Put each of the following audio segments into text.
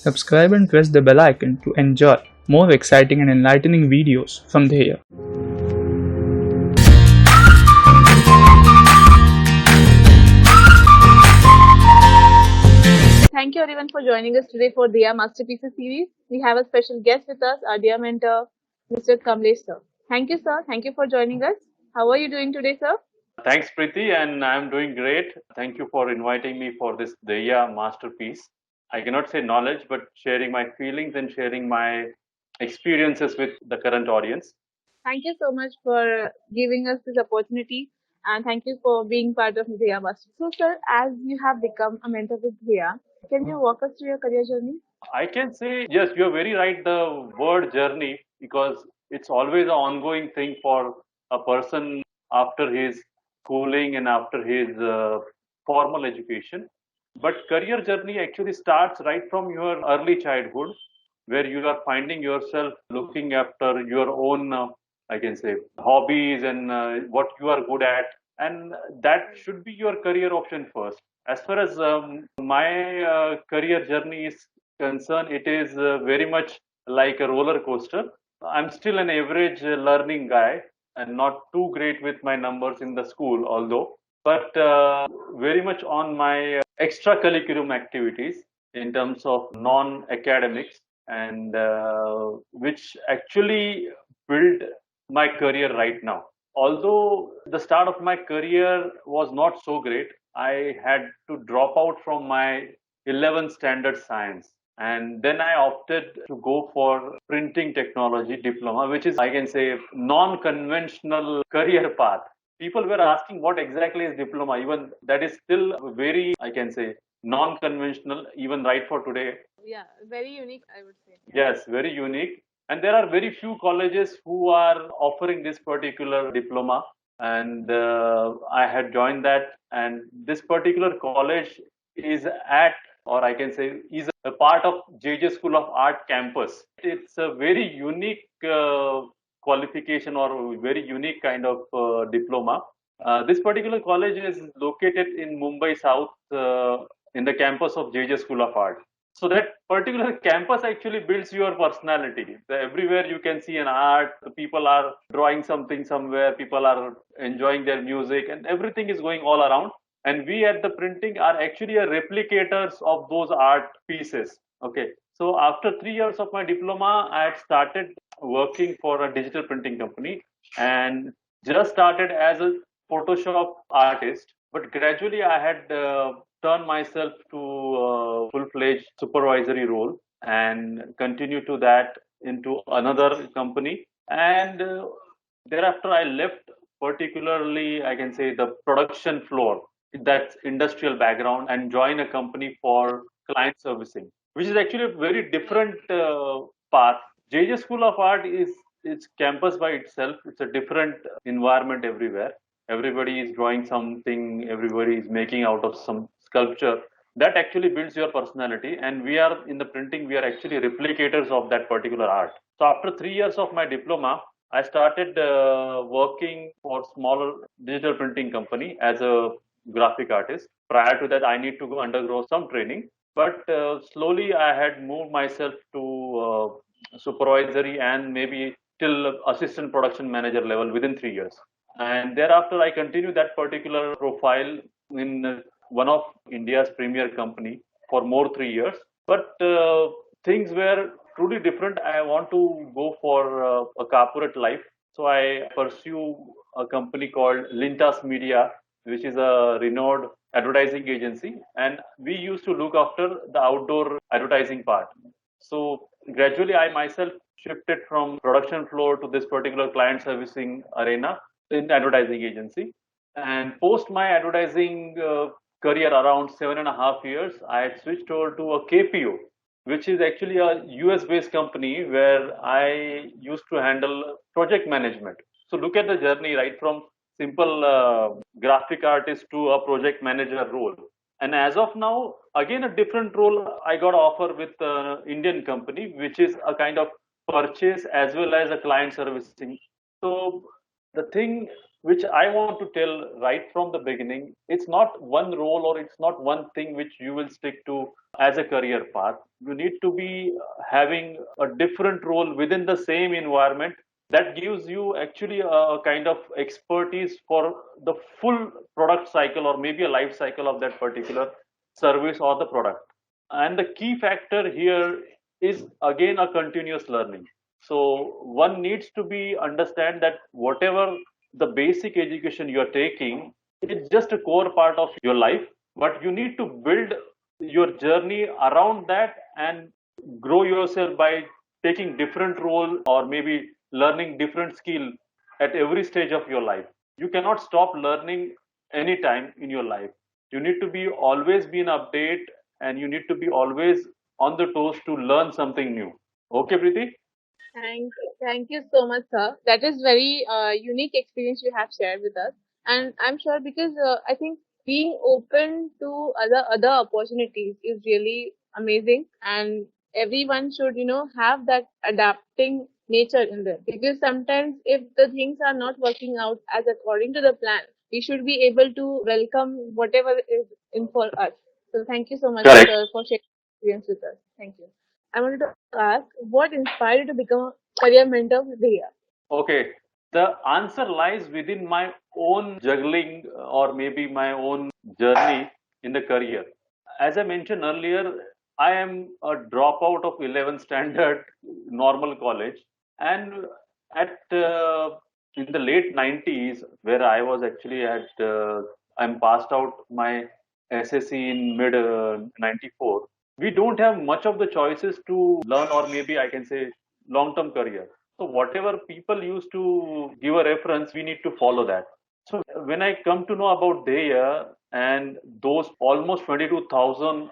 Subscribe and press the bell icon to enjoy more exciting and enlightening videos from Dheya. Thank you everyone for joining us today for Dheya Masterpieces series. We have a special guest with us, our dear mentor, Mr. Kamlesh sir. Thank you, sir. Thank you for joining us. How are you doing today, sir? Thanks, Preeti, and I'm doing great. Thank you for inviting me for this Dheya masterpiece. I cannot say knowledge, but sharing my feelings and sharing my experiences with the current audience. Thank you so much for giving us this opportunity and thank you for being part of Dheya Master. So, sir, as you have become a mentor with Dheya, can you walk us through your career journey? I can say, yes, you're very right, the word journey, because it's always an ongoing thing for a person after his schooling and after his formal education. But career journey actually starts right from your early childhood, where you are finding yourself looking after your own, I can say, hobbies and what you are good at. And that should be your career option first. As far as my career journey is concerned, it is very much like a roller coaster. I'm still an average learning guy and not too great with my numbers in the school, although, but very much on my extracurriculum activities in terms of non academics, and which actually built my career right now. Although the start of my career was not so great, I had to drop out from my 11th standard science. And then I opted to go for printing technology diploma, which is, I can say, non-conventional career path. People were asking what exactly is diploma. Even that is still very, I can say, non-conventional, even right for today. Yeah, very unique, I would say. Yes, very unique. And there are very few colleges who are offering this particular diploma. And I had joined that. And this particular college is at, or I can say, is a part of JJ School of Art campus. It's a very unique qualification or very unique kind of diploma. This particular college is located in Mumbai South in the campus of JJ School of Art. So that particular campus actually builds your personality. Everywhere you can see an art, people are drawing something somewhere, people are enjoying their music, and everything is going all around. And we at the printing are actually a replicators of those art pieces. Okay. So after 3 years of my diploma, I had started working for a digital printing company and just started as a Photoshop artist. But gradually I had turned myself to full-fledged supervisory role and continue to that into another company. And thereafter I left, particularly I can say the production floor, that industrial background, and join a company for client servicing, which is actually a very different path. JJ School of Art is it's campus by itself. It's a different environment everywhere. Everybody is drawing something. Everybody is making out of some sculpture. That actually builds your personality. And we are in the printing. We are actually replicators of that particular art. So after 3 years of my diploma, I started working for smaller digital printing company as a graphic artist. Prior to that, I need to go undergo some training. But slowly, I had moved myself to supervisory and maybe till assistant production manager level within 3 years. And thereafter, I continued that particular profile in one of India's premier company for more 3 years. But things were truly different. I want to go for a corporate life. So I pursue a company called Lintas Media, which is a renowned advertising agency. And we used to look after the outdoor advertising part. So gradually, I myself shifted from production floor to this particular client servicing arena in advertising agency. And post my advertising career around 7.5 years, I had switched over to a KPO, which is actually a US based company where I used to handle project management. So look at the journey right from simple graphic artist to a project manager role. And as of now, again a different role. I got an offer with an Indian company, which is a kind of purchase as well as a client servicing. So the thing which I want to tell right from the beginning. It's not one role or it's not one thing which you will stick to as a career path. You need to be having a different role within the same environment that gives you actually a kind of expertise for the full product cycle or maybe a life cycle of that particular service or the product. And the key factor here is again a continuous learning. So one needs to be understand that whatever the basic education you are taking, it's just a core part of your life, but you need to build your journey around that and grow yourself by taking different role or maybe learning different skill at every stage of your life. You cannot stop learning anytime in your life. You need to be always be in update and you need to be always on the toes to learn something new. Okay, Preeti? Thank you so much, sir. That is very unique experience you have shared with us, and I'm sure because I think being open to other opportunities is really amazing, and everyone should have that adapting nature in them. Because sometimes if the things are not working out as according to the plan, we should be able to welcome whatever is in for us. So thank you so much, Correct. sir, for sharing experience with us. Thank you. I wanted to ask, what inspired you to become a career mentor with Dheya? Okay. The answer lies within my own juggling or maybe my own journey in the career. As I mentioned earlier, I am a dropout of 11th standard normal college, and at in the late 90s, where I was actually I'm passed out my SSC in mid 94. We don't have much of the choices to learn, or maybe I can say long-term career. So whatever people used to give a reference, we need to follow that. So when I come to know about Dheya and those almost 22,000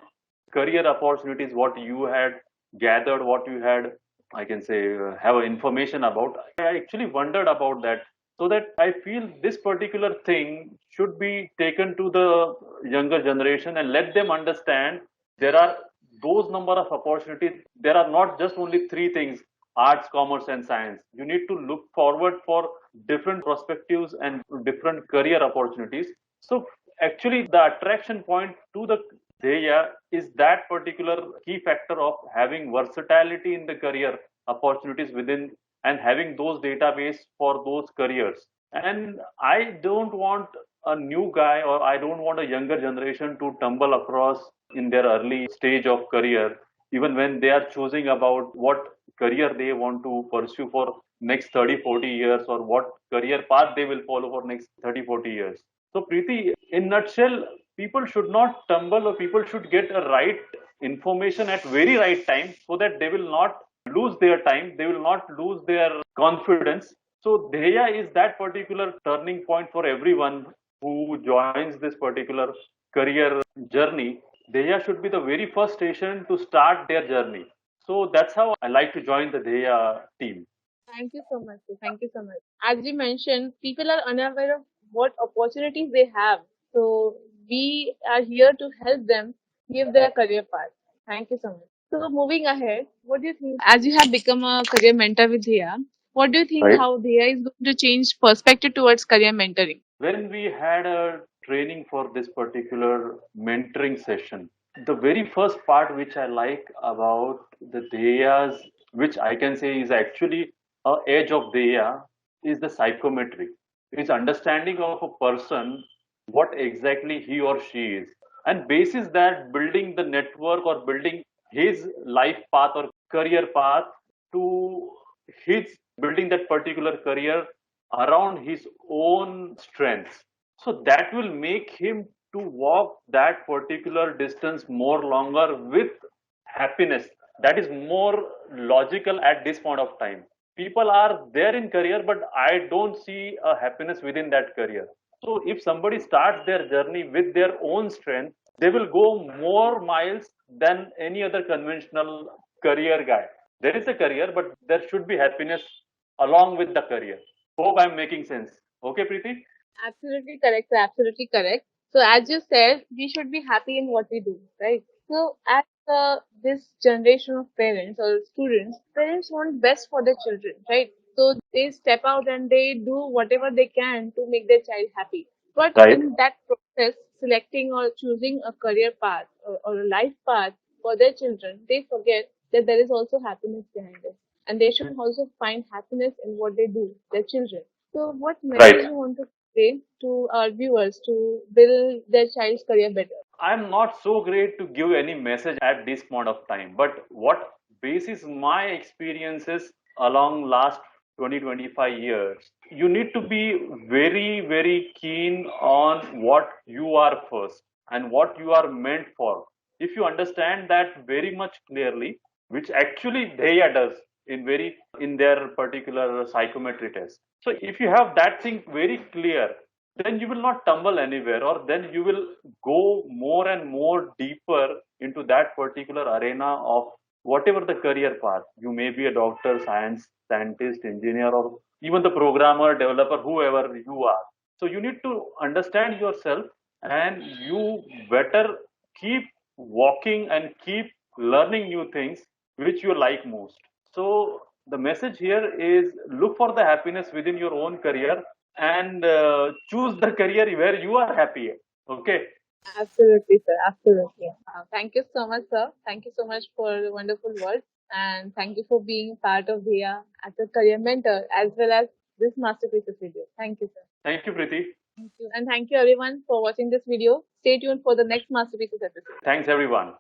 career opportunities, what you had gathered, what you had, I can say, have information about, I actually wondered about that. So that I feel this particular thing should be taken to the younger generation and let them understand there are those number of opportunities. There are not just only three things: arts, commerce, and science. You need to look forward for different perspectives and different career opportunities. So actually, the attraction point to the Dheya is that particular key factor of having versatility in the career opportunities within and having those database for those careers. And I don't want a new guy or I don't want a younger generation to tumble across in their early stage of career, even when they are choosing about what career they want to pursue for next 30, 40 years or what career path they will follow for next 30, 40 years. So Preeti, in nutshell, people should not tumble or people should get a right information at very right time so that they will not lose their time, they will not lose their confidence. So Dheya is that particular turning point for everyone who joins this particular career journey. Dheya should be the very first station to start their journey. So that's how I like to join the Dheya team. Thank you so much, sir. Thank you so much. As you mentioned, people are unaware of what opportunities they have. So we are here to help them give their career path. Thank you so much. So moving ahead, what do you think? As you have become a career mentor with Dheya, what do you think Right. how Dheya is going to change perspective towards career mentoring? When we had a training for this particular mentoring session, the very first part which I like about the Deyas, which I can say is actually a edge of Deya, is the psychometry. Is understanding of a person what exactly he or she is, and basis that building the network or building his life path or career path to his building that particular career around his own strengths. So that will make him to walk that particular distance more longer with happiness. That is more logical at this point of time. People are there in career, but I don't see a happiness within that career. So if somebody starts their journey with their own strength, they will go more miles than any other conventional career guy. There is a career, but there should be happiness along with the career. Hope I'm making sense. Okay, Preeti? Absolutely correct, sir. Absolutely correct. So as you said, we should be happy in what we do, right? So as this generation of parents or students, parents want best for their children, right? So they step out and they do whatever they can to make their child happy. But Right. in that process, selecting or choosing a career path or a life path for their children, they forget that there is also happiness behind it. And they should also find happiness in what they do, their children. So what message Right. you want to say to our viewers to build their child's career better? I'm not so great to give any message at this point of time, but what basis my experiences along last 20-25 years, you need to be very keen on what you are first and what you are meant for. If you understand that very much clearly, which actually Dheya does in their particular psychometry test. So if you have that thing very clear, then you will not tumble anywhere, or then you will go more and more deeper into that particular arena of whatever the career path. You may be a doctor, scientist, engineer, or even the programmer, developer, whoever you are. So you need to understand yourself, and you better keep walking and keep learning new things which you like most. So the message here is look for the happiness within your own career, and choose the career where you are happy. Okay. Absolutely, sir. Absolutely. Thank you so much, sir. Thank you so much for the wonderful words. And thank you for being part of Dheya as a career mentor as well as this masterpieces video. Thank you, sir. Thank you, Preeti. Thank you. And thank you everyone for watching this video. Stay tuned for the next masterpieces episode. Thanks, everyone.